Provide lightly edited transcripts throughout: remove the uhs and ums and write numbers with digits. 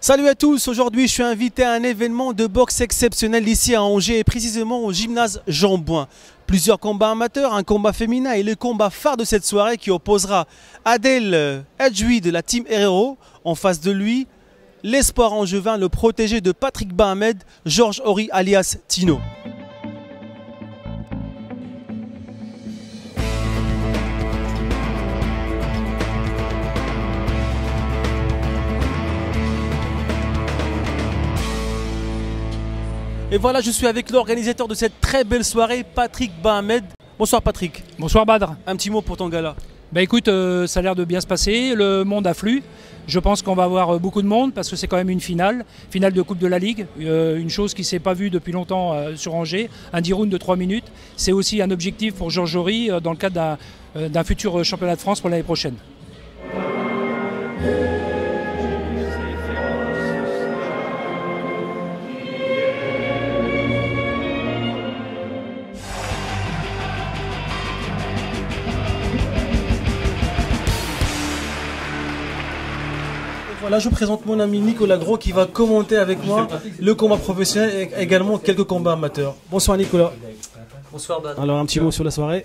Salut à tous, aujourd'hui je suis invité à un événement de boxe exceptionnel ici à Angers et précisément au gymnase Jean Bouin. Plusieurs combats amateurs, un combat féminin et le combat phare de cette soirée qui opposera Adel Edjoui de la team Herrero. En face de lui, l'espoir angevin, le protégé de Patrick Bahamed, Georges Horry alias Tino. Et voilà, je suis avec l'organisateur de cette très belle soirée, Patrick Bahamed. Bonsoir Patrick. Bonsoir Badr. Un petit mot pour ton gala. Bah écoute, ça a l'air de bien se passer, le monde afflue. Je pense qu'on va avoir beaucoup de monde parce que c'est quand même une finale de Coupe de la Ligue. Une chose qui ne s'est pas vue depuis longtemps sur Angers, un 10 rounds de 3 minutes. C'est aussi un objectif pour Georges Horry dans le cadre d'un futur championnat de France pour l'année prochaine. Voilà, je présente mon ami Nicolas Gros qui va commenter avec moi le combat professionnel et également quelques combats amateurs. Bonsoir Nicolas. Bonsoir Bad. Alors un petit mot sur la soirée.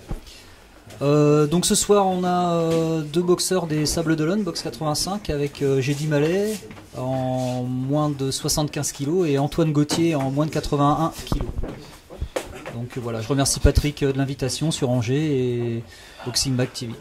Donc ce soir on a deux boxeurs des Sables d'Olonne, boxe 85 avec Jedi Mallet en moins de 75 kg et Antoine Gauthier en moins de 81 kg. Donc voilà, je remercie Patrick de l'invitation sur Angers et Boxing Mag TV.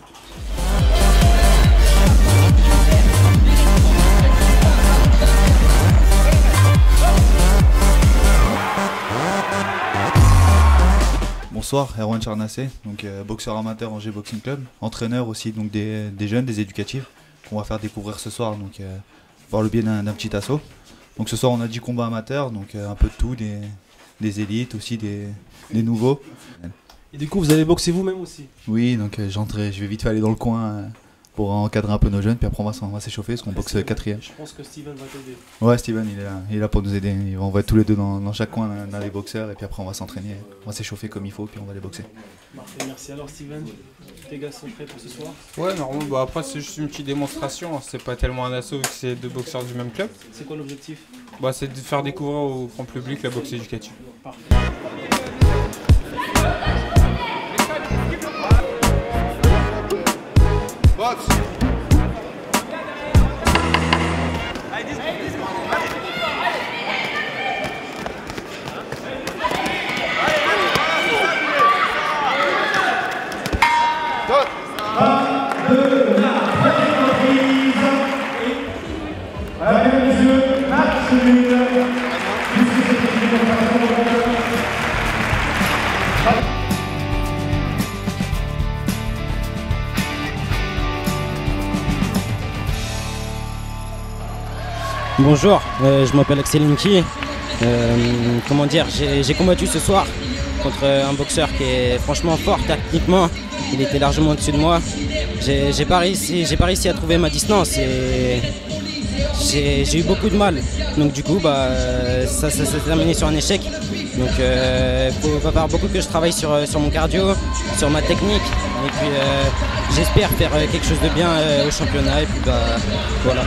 Bonsoir, Erwan Charnassé, donc boxeur amateur Angers Boxing Club, entraîneur aussi donc des jeunes, des éducatifs qu'on va faire découvrir ce soir donc par le biais d'un petit assaut. Donc ce soir on a 10 combats amateurs, donc un peu de tout, des élites aussi, des nouveaux. Et du coup vous allez boxer vous-même aussi? Oui, donc je vais vite fait aller dans le coin pour encadrer un peu nos jeunes, puis après on va s'échauffer parce qu'on boxe quatrième. Je pense que Steven va t'aider. Ouais, Steven il est là pour nous aider. On va être tous les deux dans chaque coin dans les boxeurs et puis après on va s'entraîner, on va s'échauffer comme il faut puis on va les boxer. Parfait, merci. Alors Steven, tes gars sont prêts pour ce soir? Ouais, normalement, bah après c'est juste une petite démonstration, c'est pas tellement un assaut vu que c'est deux boxeurs du même club. C'est quoi l'objectif? Bah c'est de faire découvrir au grand public la boxe éducative. Parfait. Bonjour, je m'appelle Axel Linky. Comment dire, j'ai combattu ce soir contre un boxeur qui est franchement fort techniquement. Il était largement au-dessus de moi. J'ai pas réussi à trouver ma distance et j'ai eu beaucoup de mal. Donc du coup, ça s'est terminé sur un échec. Donc il va falloir beaucoup que je travaille sur mon cardio, sur ma technique. Et puis j'espère faire quelque chose de bien au championnat. Et puis voilà.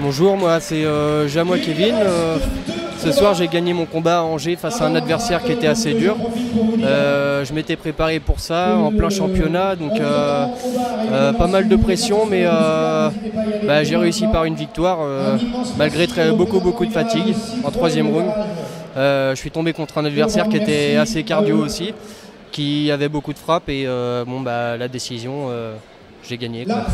Bonjour, moi c'est Jamois Kevin. Ce soir j'ai gagné mon combat à Angers face à un adversaire qui était assez dur. Je m'étais préparé pour ça en plein championnat, donc pas mal de pression, mais j'ai réussi par une victoire malgré beaucoup de fatigue en troisième round. Je suis tombé contre un adversaire qui était assez cardio aussi, qui avait beaucoup de frappes et la décision, j'ai gagné, quoi.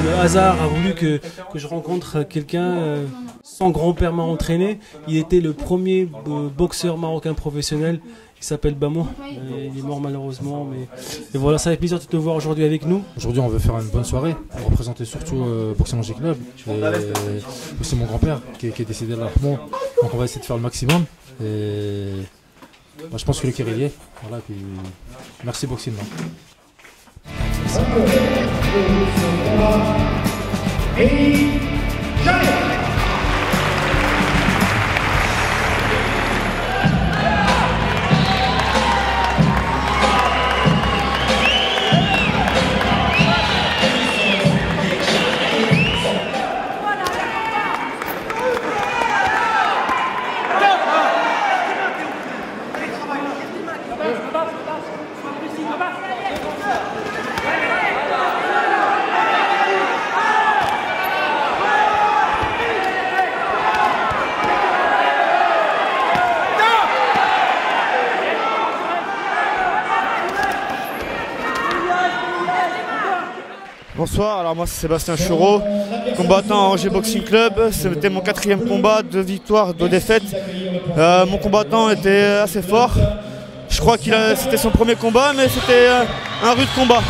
Le hasard a voulu que je rencontre quelqu'un. Son grand-père m'a entraîné. Il était le premier boxeur marocain professionnel. Il s'appelle Bamo. Il est mort malheureusement. Et voilà, ça fait plaisir de te voir aujourd'hui avec nous. Aujourd'hui, on veut faire une bonne soirée. On va représenter surtout Boxing Angers Club. Et aussi mon grand-père qui est décédé dernièrement. Donc on va essayer de faire le maximum. Et je pense que le cœur est lié. Voilà, puis merci Boxing. Bonsoir, alors moi c'est Sébastien Choureau, combattant à Angers Boxing Club. C'était mon 4e combat, 2 victoires, 2 défaites. Mon combattant était assez fort. Je crois que c'était son premier combat, mais c'était un rude combat.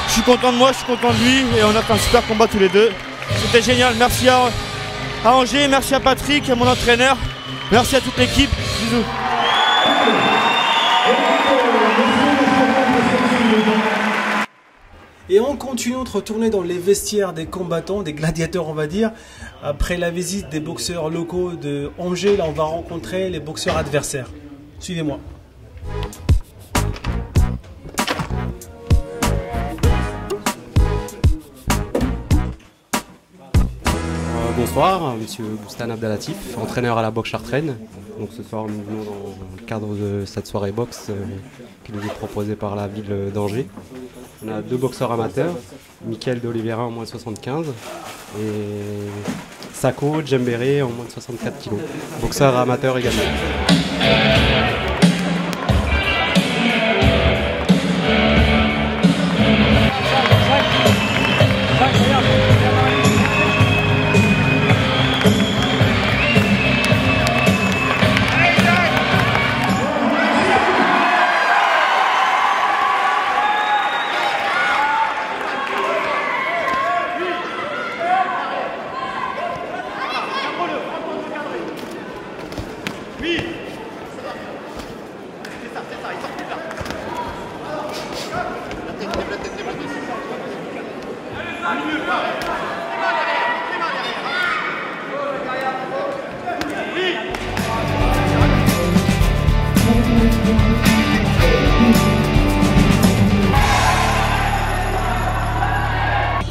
Je suis content de moi, je suis content de lui et on a fait un super combat tous les deux. C'était génial, merci à Angers, merci à Patrick, à mon entraîneur, merci à toute l'équipe. Bisous. Et on continue notre tournée dans les vestiaires des combattants, des gladiateurs on va dire. Après la visite des boxeurs locaux de Angers, là on va rencontrer les boxeurs adversaires. Suivez-moi. Bonsoir, monsieur Boustan Abdelatif, entraîneur à la boxe Chartraine. Donc ce soir nous venons dans le cadre de cette soirée boxe qui nous est proposée par la ville d'Angers. On a 2 boxeurs amateurs, Mickaël de Oliveira en moins de 75 et Sako Djembéré en moins de 64 kg. Boxeur amateur également.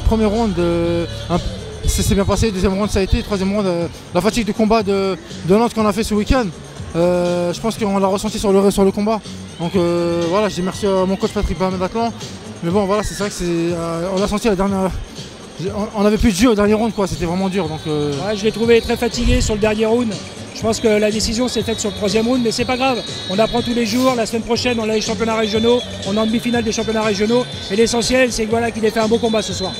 Premier round, c'est bien passé. Deuxième round, ça a été. Troisième round, la fatigue de combat de Nantes qu'on a fait ce week-end. Je pense qu'on l'a ressenti sur le combat. Donc voilà, je dis merci à mon coach Patrick Atlan. Mais bon, voilà, c'est vrai que on l'a senti la dernière. On avait plus de jeu au dernier round, quoi. C'était vraiment dur. Donc, ouais, je l'ai trouvé très fatigué sur le dernier round. Je pense que la décision s'est faite sur le 3e round, mais c'est pas grave. On apprend tous les jours. La semaine prochaine, on a les championnats régionaux. On est en demi-finale des championnats régionaux. Et l'essentiel, c'est voilà, qu'il ait fait un beau combat ce soir.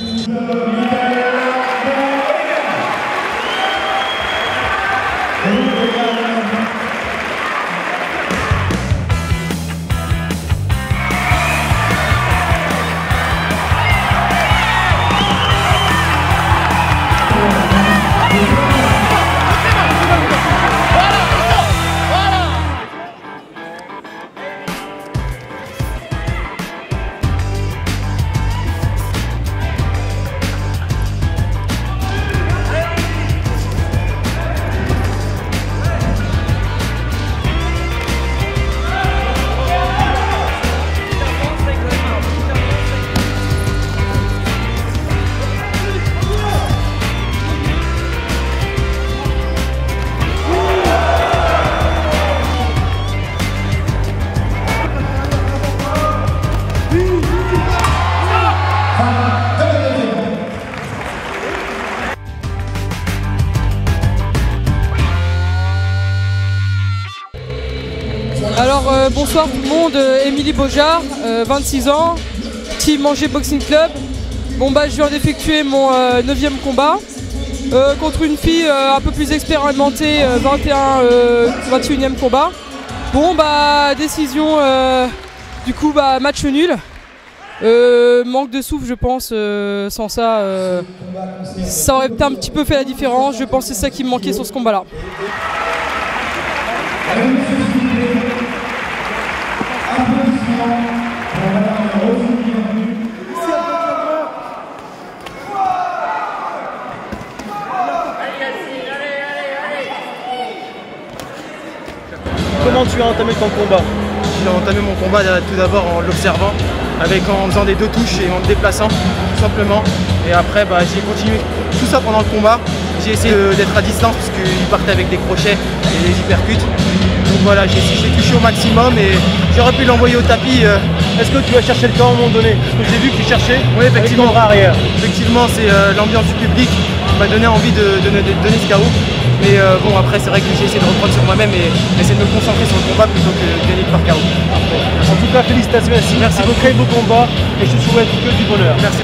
Alors bonsoir tout le monde, Émilie Beaujard, 26 ans, team Angers Boxing Club. Bon bah je viens d'effectuer mon 9e combat contre une fille un peu plus expérimentée, 21e combat. Bon bah décision, du coup bah match nul. Manque de souffle je pense, sans ça, ça aurait peut-être un petit peu fait la différence. Je pense que c'est ça qui me manquait sur ce combat là. Comment tu as entamé ton combat? J'ai entamé mon combat tout d'abord en l'observant, en faisant des 2 touches et en me déplaçant tout simplement. Et après j'ai continué tout ça pendant le combat. J'ai essayé d'être à distance parce qu'ils partaient avec des crochets et des hypercutes. Donc voilà, j'ai touché au maximum et j'aurais pu l'envoyer au tapis. Est-ce que tu as cherché le camp à un moment donné? Parce que j'ai vu que tu cherchais. Oui, effectivement. Avec ton bras arrière. Effectivement, c'est l'ambiance du public qui m'a donné envie de donner ce KO. Mais bon, après, c'est vrai que j'ai essayé de reprendre sur moi-même et essayer de me concentrer sur le combat plutôt que de gagner par KO. En tout cas, félicitations, merci beaucoup. Très beau combat et je te souhaite que du bonheur. Merci.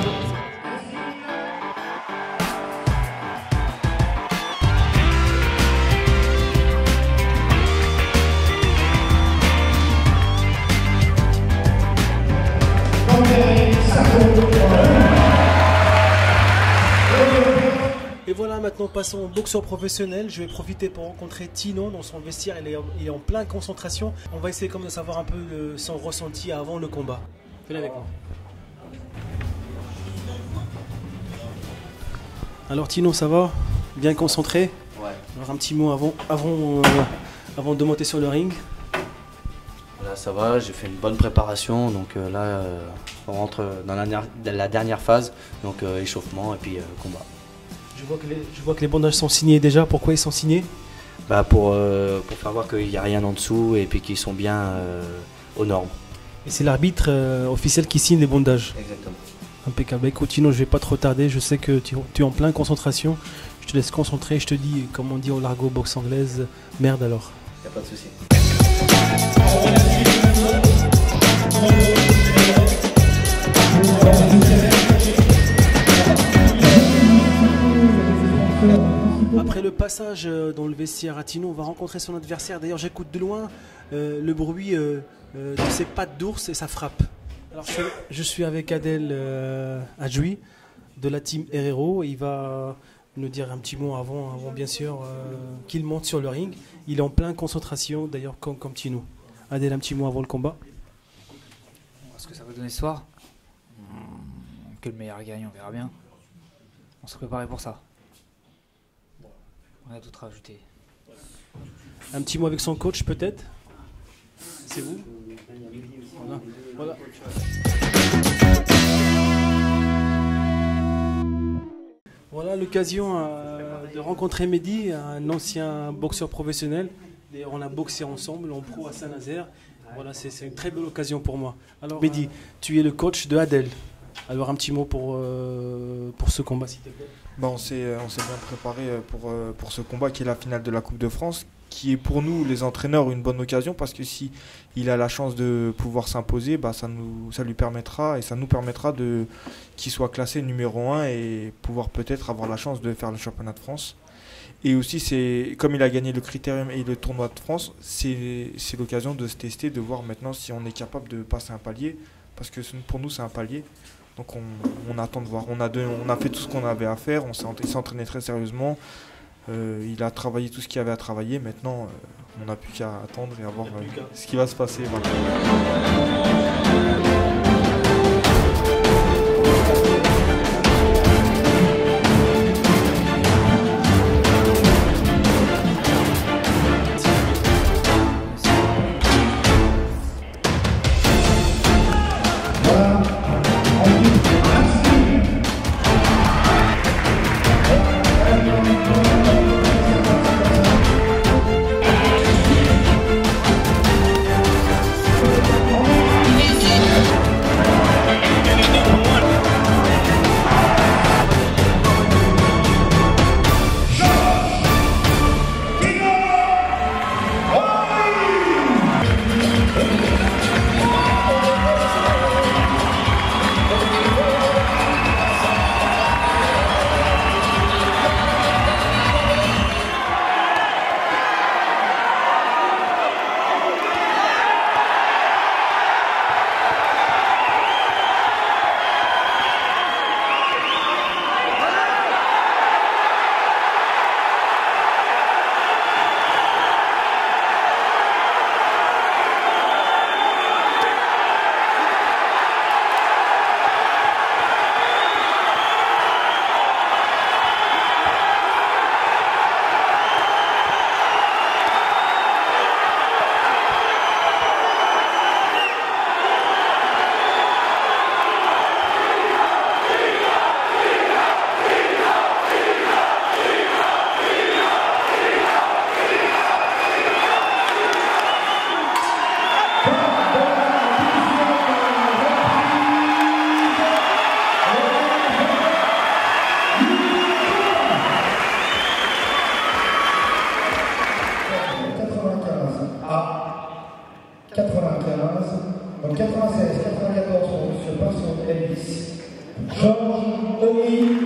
Et voilà, maintenant passons au boxeur professionnel. Je vais profiter pour rencontrer Tino dans son vestiaire. Il est en pleine concentration. On va essayer comme de savoir un peu son ressenti avant le combat. Venez avec moi. Alors Tino, ça va? Bien concentré? Ouais. Alors un petit mot avant de monter sur le ring. Là ça va, j'ai fait une bonne préparation, donc là on rentre dans la dernière phase, donc échauffement et puis combat. Je vois que les bandages sont signés déjà. Pourquoi ils sont signés? Bah pour faire voir qu'il n'y a rien en dessous et puis qu'ils sont bien aux normes. Et c'est l'arbitre officiel qui signe les bandages? Exactement. Impeccable. Écoute Tino, je vais pas trop tarder, je sais que tu es en pleine concentration. Je te laisse concentrer, je te dis, comme on dit au largo boxe anglaise, merde alors. Y a pas de souci. Après le passage dans le vestiaire à Tino, on va rencontrer son adversaire. D'ailleurs, j'écoute de loin le bruit de ses pattes d'ours et sa frappe. Alors, je suis avec Adel Adjoui de la team Herrero. Il va nous dire un petit mot avant bien sûr, qu'il monte sur le ring. Il est en pleine concentration, d'ailleurs, comme Tino. Adel, un petit mot avant le combat. Ce que ça va donner ce soir, que le meilleur gagne, on verra bien. On se préparait pour ça. On a tout rajouté. Un petit mot avec son coach peut-être? C'est vous? Voilà. Voilà l'occasion de rencontrer Mehdi, un ancien boxeur professionnel. D'ailleurs, on a boxé ensemble en pro à Saint-Nazaire. Voilà, c'est une très belle occasion pour moi. Alors, Mehdi, tu es le coach de Adel. Alors, un petit mot pour ce combat, s'il te plaît. On s'est bien préparé pour ce combat qui est la finale de la Coupe de France, qui est pour nous, les entraîneurs, une bonne occasion parce que si il a la chance de pouvoir s'imposer, ça lui permettra et ça nous permettra qu'il soit classé numéro 1 et pouvoir peut-être avoir la chance de faire le championnat de France. Et aussi, comme il a gagné le Critérium et le tournoi de France, c'est l'occasion de se tester, de voir maintenant si on est capable de passer un palier, parce que pour nous, c'est un palier. Donc on attend de voir. On a fait tout ce qu'on avait à faire, il s'est entraîné très sérieusement, il a travaillé tout ce qu'il y avait à travailler. Maintenant, on n'a plus qu'à attendre et à voir ce qui va se passer. 95, donc 96, 94 pour M. Pinson Elvis. Georges Omi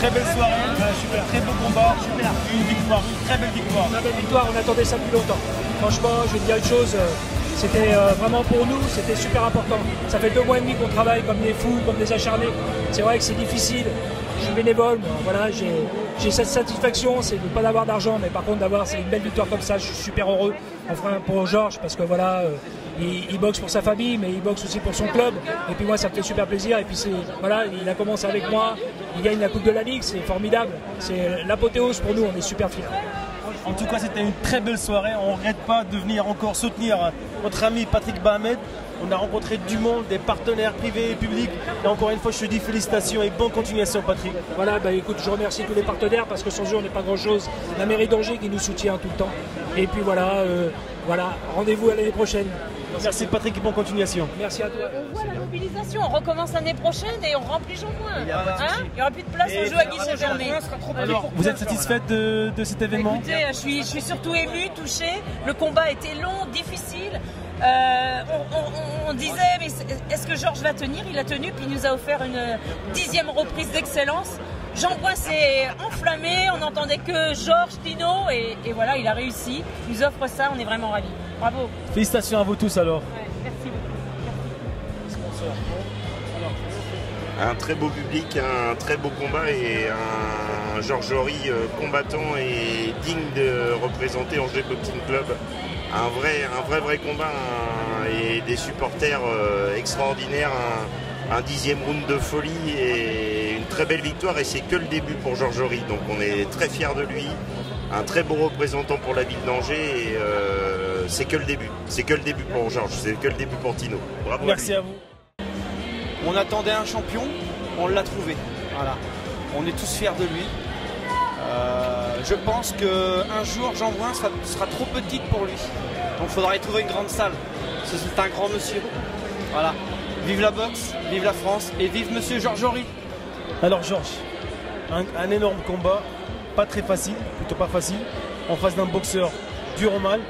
Très belle soirée, super, très beau combat, super, une victoire, une très belle victoire. Très belle victoire, on attendait ça depuis longtemps. Franchement, je vais te dire une chose, c'était vraiment pour nous, c'était super important. Ça fait 2 mois et demi qu'on travaille comme des fous, comme des acharnés. C'est vrai que c'est difficile, je suis bénévole, voilà, j'ai cette satisfaction, c'est de ne pas avoir d'argent, mais par contre d'avoir une belle victoire comme ça, je suis super heureux. Enfin pour Georges, parce que voilà, il boxe pour sa famille, mais il boxe aussi pour son club. Et puis moi, ça me fait super plaisir. Et puis voilà, il a commencé avec moi, il gagne la Coupe de la Ligue, c'est formidable. C'est l'apothéose pour nous, on est super fiers. En tout cas, c'était une très belle soirée. On ne regrette pas de venir encore soutenir notre ami Patrick Bahamed. On a rencontré du monde, des partenaires privés et publics. Et encore une fois, je te dis félicitations et bonne continuation, Patrick. Voilà, bah écoute, je remercie tous les partenaires parce que sans eux, on n'est pas grand-chose. La mairie d'Angers qui nous soutient tout le temps. Et puis voilà, rendez-vous à l'année prochaine. Merci Patrick et bonne continuation. Merci à toi. On voit la mobilisation, on recommence l'année prochaine et on remplit Jean-Bouin. Il n'y aura plus de place, on joue à guichet fermé. Alors, vous êtes satisfaite de cet événement? Écoutez, je suis surtout émue, touchée. Le combat était long, difficile. On disait, mais est-ce que Georges va tenir? Il a tenu, puis il nous a offert une 10e reprise d'excellence. Jean-Bouin s'est enflammé, on n'entendait que Georges, Tino, et voilà, il a réussi. Il nous offre ça, on est vraiment ravis. Bravo. Félicitations à vous tous alors. Ouais, merci beaucoup. Un très beau public, un très beau combat et un Georges Jory combattant et digne de représenter Angers Boxing Club. Un vrai combat et des supporters extraordinaires, un 10e round de folie et une très belle victoire et c'est que le début pour Georges Jory. Donc on est très fiers de lui, un très beau représentant pour la ville d'Angers et c'est que le début. C'est que le début pour Georges, c'est que le début pour Tino. Bravo. Merci à vous. On attendait un champion, on l'a trouvé. Voilà. On est tous fiers de lui. Je pense qu'un jour, Jean-Bouin sera trop petite pour lui. Donc il faudra y trouver une grande salle. C'est un grand monsieur. Voilà. Vive la boxe, vive la France et vive monsieur Georges Jory. Alors Georges, un énorme combat, pas très facile, plutôt pas facile, en face d'un boxeur dur au mal.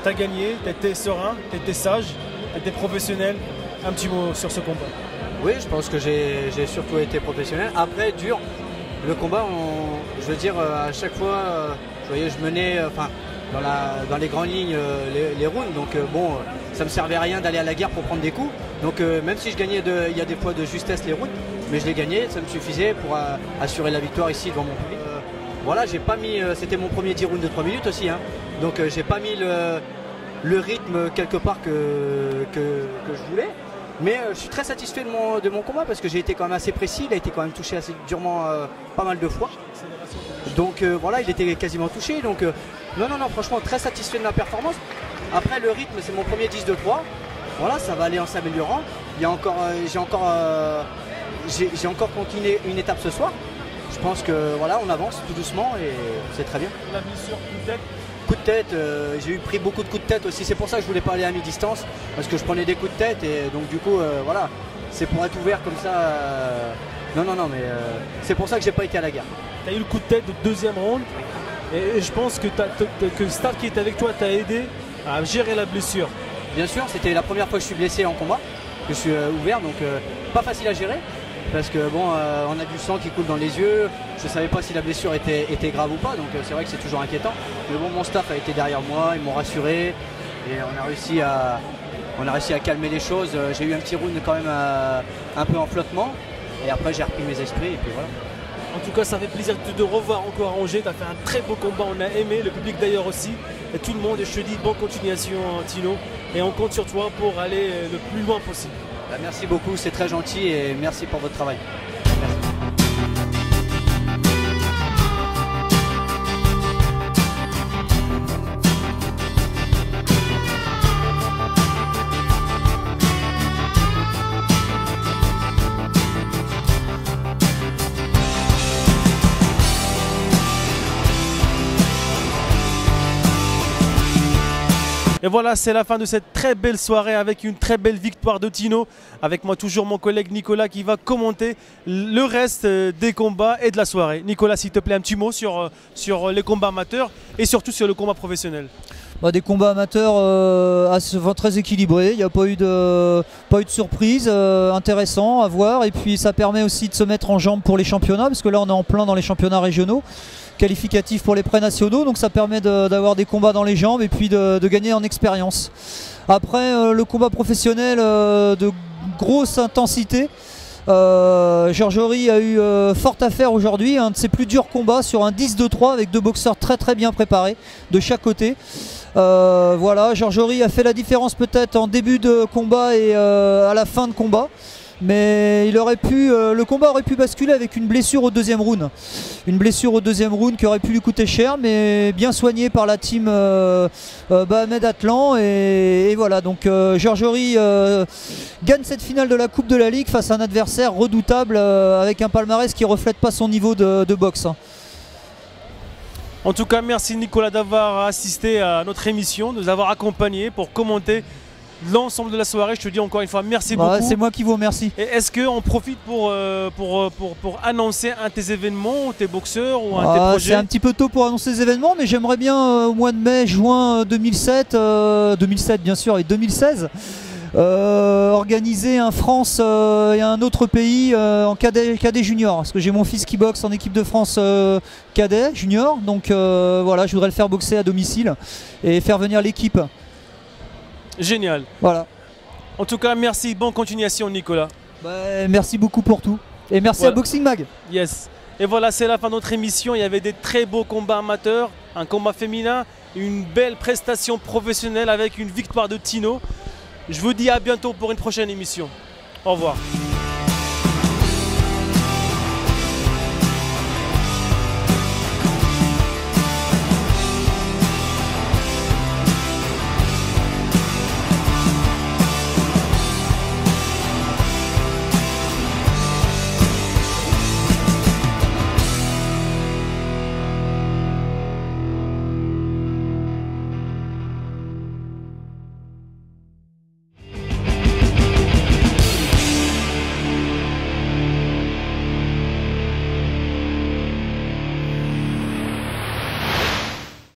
T'as gagné, t'étais serein, t'étais sage, t'étais professionnel. Un petit mot sur ce combat. Oui, je pense que j'ai surtout été professionnel. Après, dur. Le combat, je veux dire, à chaque fois, je menais dans les grandes lignes les rounds. Donc bon, ça me servait à rien d'aller à la guerre pour prendre des coups. Donc même si je gagnais, il y a des fois de justesse les rounds, mais je les gagnais, ça me suffisait pour assurer la victoire ici devant mon public. Voilà, j'ai pas mis, c'était mon premier 10 rounds de 3 minutes aussi. Hein. Donc j'ai pas mis le rythme quelque part que je voulais. Mais je suis très satisfait de mon combat parce que j'ai été quand même assez précis, il a été quand même touché assez durement pas mal de fois. Donc voilà, il était quasiment touché. Donc non, franchement très satisfait de ma performance. Après le rythme, c'est mon premier 10 de 3. Voilà, ça va aller en s'améliorant. Il y a encore, j'ai encore continué une étape ce soir. Je pense que voilà, on avance tout doucement et c'est très bien. La blessure, coup de tête, j'ai pris beaucoup de coups de tête aussi, c'est pour ça que je voulais pas aller à mi-distance, parce que je prenais des coups de tête et donc du coup voilà, c'est pour être ouvert comme ça, non mais c'est pour ça que j'ai pas été à la guerre. Tu as eu le coup de tête de 2e round et je pense que le staff qui était avec toi t'a aidé à gérer la blessure. Bien sûr, c'était la première fois que je suis blessé en combat, que je suis ouvert, donc pas facile à gérer. Parce que bon, on a du sang qui coule dans les yeux, je ne savais pas si la blessure était grave ou pas, donc c'est vrai que c'est toujours inquiétant. Mais bon, mon staff a été derrière moi, ils m'ont rassuré et on a réussi à calmer les choses. J'ai eu un petit round quand même un peu en flottement et après j'ai repris mes esprits et puis voilà. En tout cas, ça fait plaisir de te revoir encore à Angers, tu as fait un très beau combat, on a aimé, le public d'ailleurs aussi, et tout le monde, et je te dis bonne continuation Tino, et on compte sur toi pour aller le plus loin possible. Merci beaucoup, c'est très gentil et merci pour votre travail. Merci. Et voilà, c'est la fin de cette très belle soirée avec une très belle victoire de Tino. Avec moi toujours mon collègue Nicolas qui va commenter le reste des combats et de la soirée. Nicolas, s'il te plaît, un petit mot sur les combats amateurs et surtout sur le combat professionnel. Des combats amateurs très équilibrés, il n'y a pas eu de surprise, intéressant à voir, et puis ça permet aussi de se mettre en jambes pour les championnats, parce que là on est en plein dans les championnats régionaux, qualificatifs pour les pré-nationaux, donc ça permet d'avoir des combats dans les jambes et puis de gagner en expérience. Après le combat professionnel de grosse intensité, Georges Horry a eu fort à faire aujourd'hui, un de ses plus durs combats sur un 10-2-3 avec deux boxeurs très bien préparés de chaque côté. Voilà, Georges Horry a fait la différence peut-être en début de combat et à la fin de combat, mais le combat aurait pu basculer avec une blessure au deuxième round. Une blessure au deuxième round qui aurait pu lui coûter cher, mais bien soignée par la team Bahamed Atlan. Et voilà, donc Georges Horry gagne cette finale de la Coupe de la Ligue face à un adversaire redoutable avec un palmarès qui ne reflète pas son niveau de boxe. En tout cas, merci Nicolas d'avoir assisté à notre émission, de nous avoir accompagnés pour commenter l'ensemble de la soirée. Je te dis encore une fois merci beaucoup. C'est moi qui vous remercie. Et est-ce qu'on profite pour annoncer un de tes événements, ou tes boxeurs, ou un de tes projets? C'est un petit peu tôt pour annoncer les événements, mais j'aimerais bien au mois de mai, juin 2007 bien sûr, et 2016, organiser un France et un autre pays en cadet junior, parce que j'ai mon fils qui boxe en équipe de France cadet junior, donc voilà, je voudrais le faire boxer à domicile et faire venir l'équipe. Génial. Voilà. En tout cas, merci, bonne continuation Nicolas. Merci beaucoup pour tout. Et merci à Boxing Mag. Yes. Et voilà, c'est la fin de notre émission. Il y avait des très beaux combats amateurs, un combat féminin, une belle prestation professionnelle avec une victoire de Tino. Je vous dis à bientôt pour une prochaine émission. Au revoir.